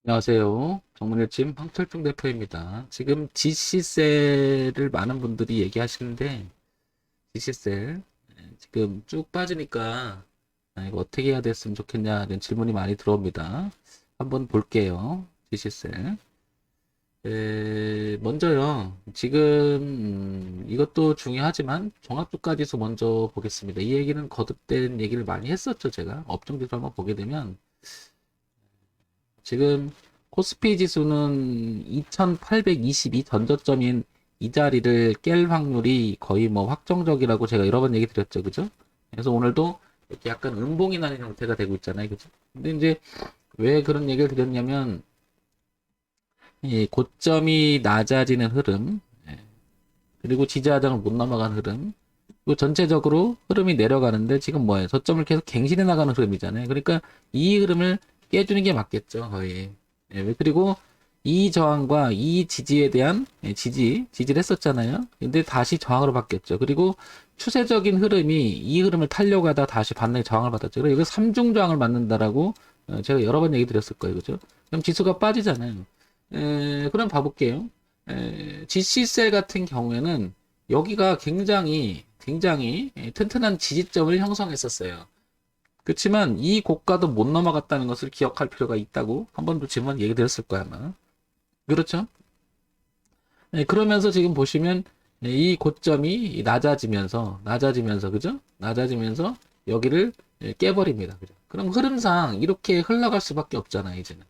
안녕하세요. 정문일침 황철중 대표입니다. 지금 GC셀을 많은 분들이 얘기하시는데, GC셀, 지금 쭉 빠지니까, 이거 어떻게 해야 됐으면 좋겠냐는 질문이 많이 들어옵니다. 한번 볼게요. GC셀. 먼저요. 지금, 이것도 중요하지만, 종합주가지수 먼저 보겠습니다. 이 얘기는 거듭된 얘기를 많이 했었죠, 제가. 업종지수 한번 보게 되면, 지금 코스피 지수는 2822 전저점인 이 자리를 깰 확률이 거의 뭐 확정적이라고 제가 여러 번 얘기 드렸죠. 그죠? 그래서 오늘도 이렇게 약간 음봉이 나는 형태가 되고 있잖아요. 그죠? 근데 이제 왜 그런 얘기를 드렸냐면 이 고점이 낮아지는 흐름, 그리고 지지하장을 못 넘어가는 흐름, 그리고 전체적으로 흐름이 내려가는데 지금 뭐예요? 저점을 계속 갱신해 나가는 흐름이잖아요. 그러니까 이 흐름을 깨주는 게 맞겠죠, 거의. 그리고 이 저항과 이 지지에 대한 지지를 했었잖아요. 근데 다시 저항으로 바뀌었죠. 그리고 추세적인 흐름이 이 흐름을 타려고 하다 다시 반등의 저항을 받았죠. 그래서 이거 삼중 저항을 맞는다라고 제가 여러 번 얘기 드렸을 거예요. 그죠? 그럼 지수가 빠지잖아요. 그럼 봐볼게요. GC셀 같은 경우에는 여기가 굉장히 튼튼한 지지점을 형성했었어요. 그렇지만 이 고가도 못 넘어갔다는 것을 기억할 필요가 있다고 한 번도 질문 얘기 드렸을 거야 아마. 그렇죠? 그러면서 지금 보시면 이 고점이 낮아지면서 그죠? 낮아지면서 여기를 깨버립니다. 그죠? 그럼 흐름상 이렇게 흘러갈 수밖에 없잖아요, 이제는.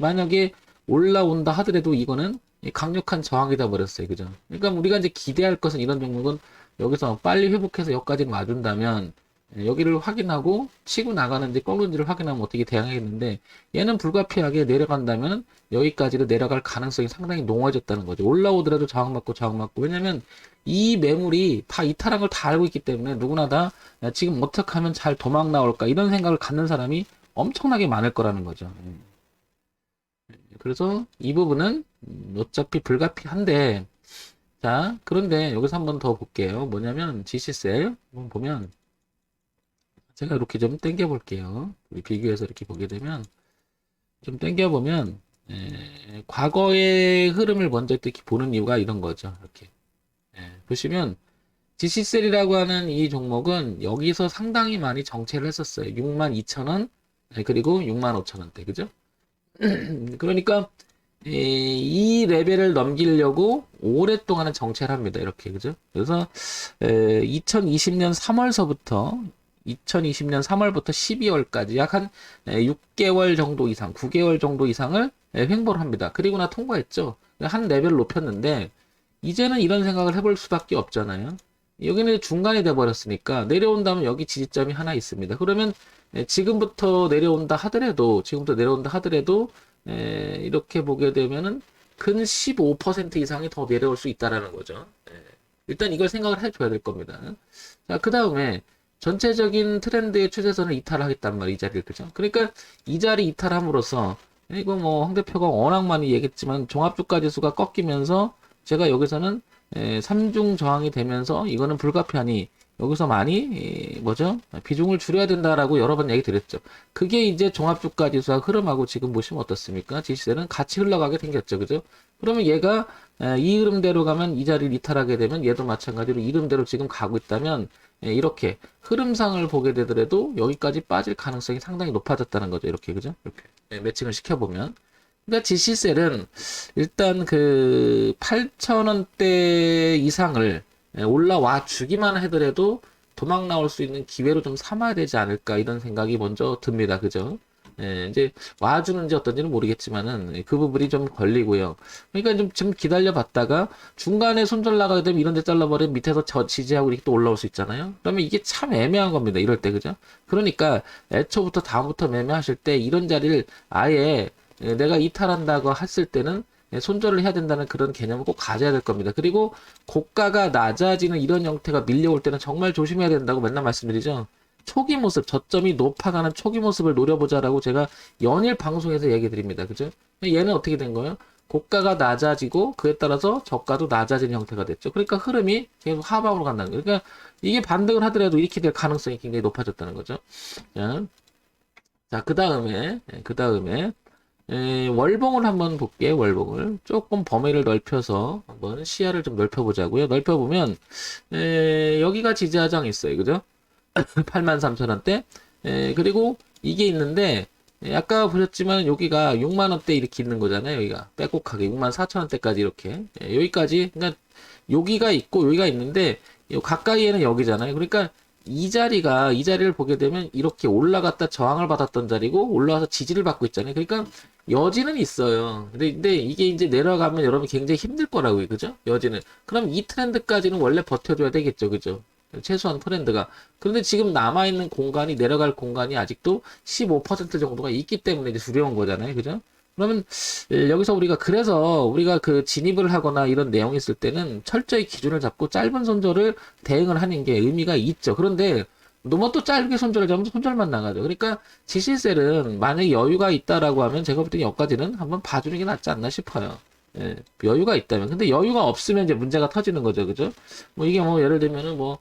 만약에 올라온다 하더라도 이거는 강력한 저항이 돼 버렸어요. 그죠? 그러니까 우리가 이제 기대할 것은 이런 종목은 여기서 빨리 회복해서 여기까지 와준다면 여기를 확인하고 치고 나가는지 꺾는지를 확인하면 어떻게 대응하겠는데 얘는 불가피하게 내려간다면 여기까지도 내려갈 가능성이 상당히 농후해졌다는 거죠. 올라오더라도 저항받고 왜냐면 이 매물이 다 이탈한 걸 다 알고 있기 때문에 누구나 다 지금 어떻게 하면 잘 도망 나올까 이런 생각을 갖는 사람이 엄청나게 많을 거라는 거죠. 그래서 이 부분은 어차피 불가피한데 자 그런데 여기서 한번 더 볼게요. 뭐냐면 GC셀 한번 보면 제가 이렇게 좀 당겨 볼게요. 비교해서 이렇게 보게 되면 좀 당겨 보면 과거의 흐름을 먼저 이렇게 보는 이유가 이런 거죠. 이렇게 보시면 GC셀이라고 하는 이 종목은 여기서 상당히 많이 정체를 했었어요. 62,000원 그리고 65,000원대 그죠? 그러니까 이 레벨을 넘기려고 오랫동안은 정체를 합니다. 이렇게 그죠? 그래서 2020년 3월서부터 2020년 3월부터 12월까지 약 한 6개월 정도 이상, 9개월 정도 이상을 횡보를 합니다. 그리고 나 통과했죠. 한 레벨을 높였는데 이제는 이런 생각을 해볼 수밖에 없잖아요. 여기는 중간이 돼버렸으니까 내려온다면 여기 지지점이 하나 있습니다. 그러면 지금부터 내려온다 하더라도 이렇게 보게 되면은 근 15% 이상이 더 내려올 수 있다라는 거죠. 일단 이걸 생각을 해줘야 될 겁니다. 자, 그 다음에 전체적인 트렌드의 추세선을 이탈하겠단 말이에요, 이 자리를. 그죠? 그러니까 이 자리 이탈함으로써 이거 뭐 황 대표가 워낙 많이 얘기했지만 종합주가 지수가 꺾이면서 제가 여기서는 3중 저항이 되면서 이거는 불가피하니 여기서 많이 뭐죠? 비중을 줄여야 된다라고 여러 번 얘기 드렸죠. 그게 이제 종합주가 지수와 흐름하고 지금 보시면 어떻습니까? 지수는 같이 흘러가게 생겼죠. 그죠? 그러면 얘가 이 흐름대로 가면 이 자리를 이탈하게 되면 얘도 마찬가지로 이 흐름대로 지금 가고 있다면 이렇게 흐름상을 보게 되더라도 여기까지 빠질 가능성이 상당히 높아졌다는 거죠. 이렇게 그죠? 이렇게 매칭을 시켜보면. 그러니까 GC셀은 일단 그 8,000원대 이상을 올라와 주기만 하더라도 도망 나올 수 있는 기회로 좀 삼아야 되지 않을까 이런 생각이 먼저 듭니다. 그죠? 이제 와주는지 어떤지는 모르겠지만은 그 부분이 좀 걸리고요. 그러니까 좀 기다려 봤다가 중간에 손절 나가게 되면 이런 데 잘라버리면 밑에서 지지하고 이렇게 또 올라올 수 있잖아요. 그러면 이게 참 애매한 겁니다. 이럴 때 그죠? 그러니까 애초부터 다음부터 매매하실 때 이런 자리를 아예 내가 이탈한다고 했을 때는 손절을 해야 된다는 그런 개념을 꼭 가져야 될 겁니다. 그리고 고가가 낮아지는 이런 형태가 밀려올 때는 정말 조심해야 된다고 맨날 말씀드리죠. 초기 모습, 저점이 높아가는 초기 모습을 노려보자라고 제가 연일 방송에서 얘기 드립니다. 그죠? 얘는 어떻게 된 거예요? 고가가 낮아지고 그에 따라서 저가도 낮아지는 형태가 됐죠. 그러니까 흐름이 계속 하방으로 간다는 거예요. 그러니까 이게 반등을 하더라도 이렇게 될 가능성이 굉장히 높아졌다는 거죠. 자, 그 다음에 월봉을 한번 볼게요. 월봉을 조금 범위를 넓혀서 한번 시야를 좀 넓혀보자고요. 넓혀보면 여기가 지지하장 있어요. 그죠? 83,000원대. 그리고 이게 있는데 아까 보셨지만 여기가 6만원대 이렇게 있는 거잖아요. 여기가 빼곡하게 64,000원대까지 이렇게 여기까지. 그러니까 여기가 있고 여기가 있는데 요 가까이에는 여기잖아요. 그러니까 이 자리를 보게 되면 이렇게 올라갔다 저항을 받았던 자리고 올라와서 지지를 받고 있잖아요. 그러니까 여지는 있어요. 근데 이게 이제 내려가면 여러분 굉장히 힘들 거라고요. 그죠? 여지는. 그럼 이 트렌드까지는 원래 버텨줘야 되겠죠. 그죠? 최소한 트렌드가. 그런데 지금 남아있는 공간이, 내려갈 공간이 아직도 15% 정도가 있기 때문에 이제 두려운 거잖아요. 그죠? 그러면 여기서 그래서 우리가 그 진입을 하거나 이런 내용이 있을 때는 철저히 기준을 잡고 짧은 손절을 대응을 하는 게 의미가 있죠. 그런데 너무 또 짧게 손절을 잡으면 손절만 나가죠. 그러니까 지실셀은 만약에 여유가 있다라고 하면 제가 볼 때 여기까지는 한번 봐주는 게 낫지 않나 싶어요. 예, 여유가 있다면. 근데 여유가 없으면 이제 문제가 터지는 거죠. 그죠? 뭐 이게 뭐 예를 들면은 뭐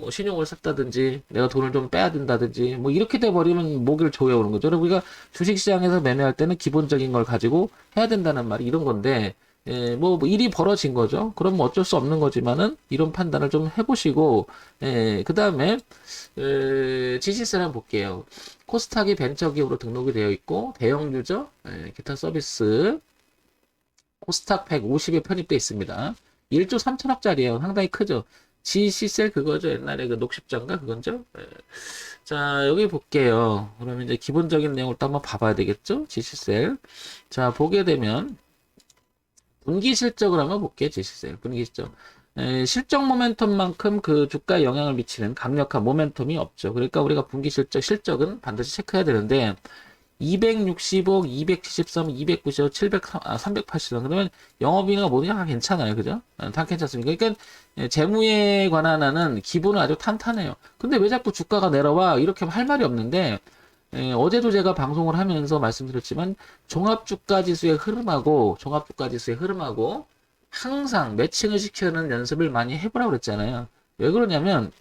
신용을 샀다든지 내가 돈을 좀 빼야 된다든지 뭐 이렇게 돼 버리면 목을 조여오는 거죠. 그리고 우리가 주식시장에서 매매할 때는 기본적인 걸 가지고 해야 된다는 말이 이런 건데 뭐 일이 벌어진 거죠. 그럼 뭐 어쩔 수 없는 거지만은 이런 판단을 좀 해보시고 그 다음에 지시세를 한번 볼게요. 코스닥이 벤처기업으로 등록이 되어 있고 대형 유저 기타 서비스 코스닥 150에 편입되어 있습니다. 1조 3천억짜리예요. 상당히 크죠. 지시셀 그거죠. 옛날에 그 녹십자인가 그건죠. 자, 여기 볼게요. 그러면 이제 기본적인 내용을 또 한번 봐봐야 되겠죠. 지시셀. 자, 보게 되면 분기 실적을 한번 볼게요. 지시셀 분기 실적. 실적 모멘텀만큼 그 주가에 영향을 미치는 강력한 모멘텀이 없죠. 그러니까 우리가 분기 실적은 반드시 체크해야 되는데 260억, 273, 290억, 700, 380억. 그러면 영업이익가 뭐냐? 다 괜찮아요. 그죠? 다 괜찮습니까? 그러니까 재무에 관한 하는 기본은 아주 탄탄해요. 근데 왜 자꾸 주가가 내려와? 이렇게 할 말이 없는데 어제도 제가 방송을 하면서 말씀드렸지만 종합주가지수의 흐름하고 항상 매칭을 시키는 연습을 많이 해보라고 그랬잖아요. 왜 그러냐면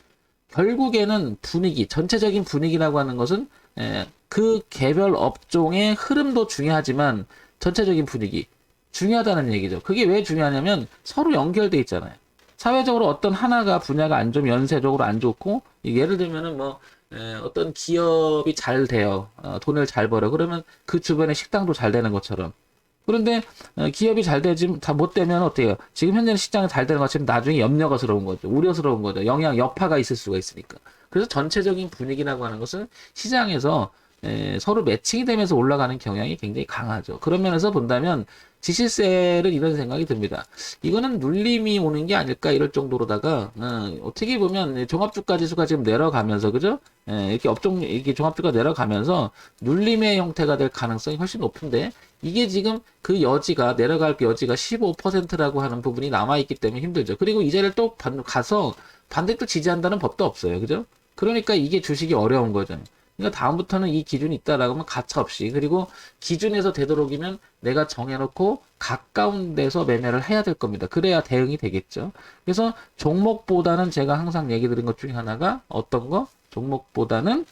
결국에는 분위기, 전체적인 분위기라고 하는 것은 그 개별 업종의 흐름도 중요하지만 전체적인 분위기 중요하다는 얘기죠. 그게 왜 중요하냐면 서로 연결돼 있잖아요. 사회적으로 어떤 하나가 분야가 안 좋으면 연쇄적으로 안 좋고 예를 들면은 뭐 어떤 기업이 잘 돼요. 돈을 잘 벌어. 그러면 그 주변에 식당도 잘 되는 것처럼. 그런데 기업이 잘 되지 다 못 되면 어때요? 지금 현재는 시장이 잘 되는 것처럼 나중에 염려스러운 거죠. 우려스러운 거죠. 여파가 있을 수가 있으니까. 그래서 전체적인 분위기라고 하는 것은 시장에서 서로 매칭이 되면서 올라가는 경향이 굉장히 강하죠. 그런 면에서 본다면 지시셀은 이런 생각이 듭니다. 이거는 눌림이 오는 게 아닐까 이럴 정도로다가 어떻게 보면 종합주가 지수가 지금 내려가면서 그죠? 이렇게 종합주가 내려가면서 눌림의 형태가 될 가능성이 훨씬 높은데 이게 지금 그 여지가 내려갈 여지가 15%라고 하는 부분이 남아있기 때문에 힘들죠. 그리고 이 자리를 또 가서 반대로 지지한다는 법도 없어요. 그죠? 그러니까 이게 주식이 어려운 거죠. 그러니까 다음부터는 이 기준이 있다라고 하면 가차없이 그리고 기준에서 되도록이면 내가 정해놓고 가까운 데서 매매를 해야 될 겁니다. 그래야 대응이 되겠죠. 그래서 종목보다는 제가 항상 얘기 드린 것 중에 하나가 어떤 거? 종목보다는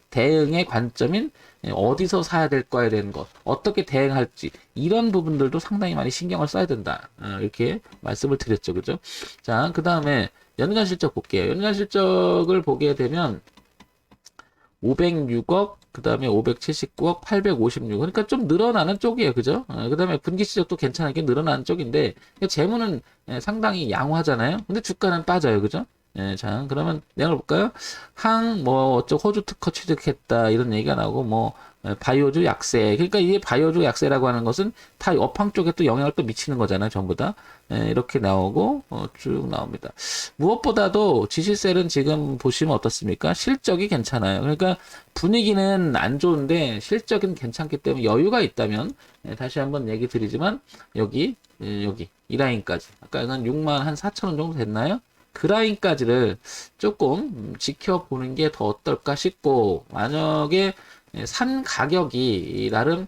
대응의 관점인 어디서 사야 될 거에 대한 것, 어떻게 대응할지 이런 부분들도 상당히 많이 신경을 써야 된다. 이렇게 말씀을 드렸죠. 그죠? 자, 그 다음에 연간 실적 볼게요. 연간 실적을 보게 되면 506억, 그 다음에 579억, 856억. 그러니까 좀 늘어나는 쪽이에요. 그죠? 그 다음에 분기 실적도 괜찮게 늘어나는 쪽인데, 재무는 상당히 양호하잖아요. 근데 주가는 빠져요. 그죠? 자, 그러면 내용을 볼까요? 호주 특허 취득했다. 이런 얘기가 나오고, 바이오주 약세. 그러니까 이게 바이오주 약세라고 하는 것은 다 업황 쪽에 또 영향을 또 미치는 거잖아요. 전부 다. 이렇게 나오고, 쭉 나옵니다. 무엇보다도 지시셀은 지금 보시면 어떻습니까? 실적이 괜찮아요. 그러니까 분위기는 안 좋은데 실적은 괜찮기 때문에 여유가 있다면, 다시 한번 얘기 드리지만, 여기, 이 라인까지. 아까 이건 6만 한 4천 원 정도 됐나요? 그 라인까지를 조금 지켜보는 게 더 어떨까 싶고, 만약에 산 가격이 나름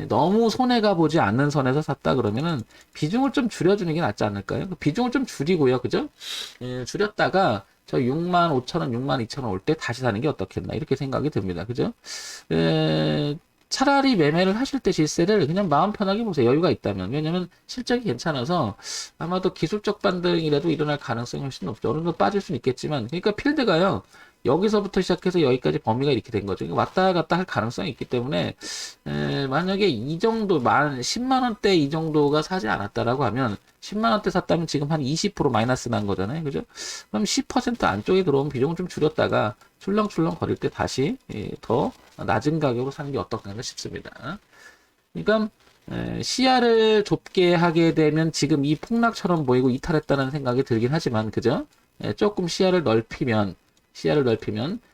너무 손해가 보지 않는 선에서 샀다 그러면은 비중을 좀 줄여주는 게 낫지 않을까요? 비중을 좀 줄이고요. 그죠? 줄였다가 저 6만 5천 원, 6만 2천 원 올 때 다시 사는 게 어떻겠나 이렇게 생각이 듭니다. 그죠? 차라리 매매를 하실 때 질세를 그냥 마음 편하게 보세요. 여유가 있다면. 왜냐면 실적이 괜찮아서 아마도 기술적 반등이라도 일어날 가능성이 훨씬 높죠. 어느 정도 빠질 수는 있겠지만, 그러니까 필드가요. 여기서부터 시작해서 여기까지 범위가 이렇게 된 거죠. 그러니까 왔다 갔다 할 가능성이 있기 때문에 만약에 이 정도 10만 원대 이 정도가 사지 않았다라고 하면 10만 원대 샀다면 지금 한 20% 마이너스 난 거잖아요. 그죠? 그럼 10% 안쪽에 들어온 비중을 좀 줄였다가 출렁출렁 거릴 때 다시 더 낮은 가격으로 사는 게 어떨까 싶습니다. 그러니까 시야를 좁게 하게 되면 지금 이 폭락처럼 보이고 이탈했다는 생각이 들긴 하지만 그죠? 조금 시야를 넓히면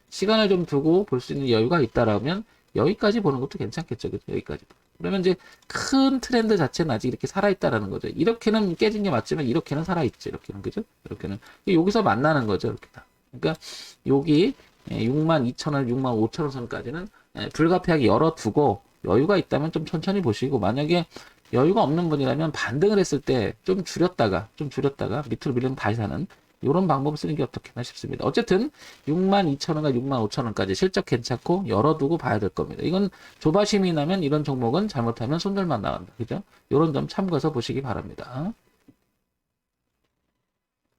시간을 좀 두고 볼 수 있는 여유가 있다라면 여기까지 보는 것도 괜찮겠죠. 그죠? 여기까지. 그러면 이제 큰 트렌드 자체는 아직 이렇게 살아있다라는 거죠. 이렇게는 깨진 게 맞지만 이렇게는 살아있죠. 이렇게는 그죠? 이렇게는 여기서 만나는 거죠. 이렇게 다. 그러니까 여기 62,000원, 65,000원 선까지는 불가피하게 열어두고 여유가 있다면 좀 천천히 보시고 만약에 여유가 없는 분이라면 반등을 했을 때 좀 줄였다가 밑으로 밀리면 다시 사는 이런 방법을 쓰는 게 어떻겠나 싶습니다. 어쨌든 62,000원과 65,000원까지 실적 괜찮고 열어두고 봐야 될 겁니다. 이건 조바심이 나면 이런 종목은 잘못하면 손절만 나온다. 그죠? 이런 점 참고해서 보시기 바랍니다.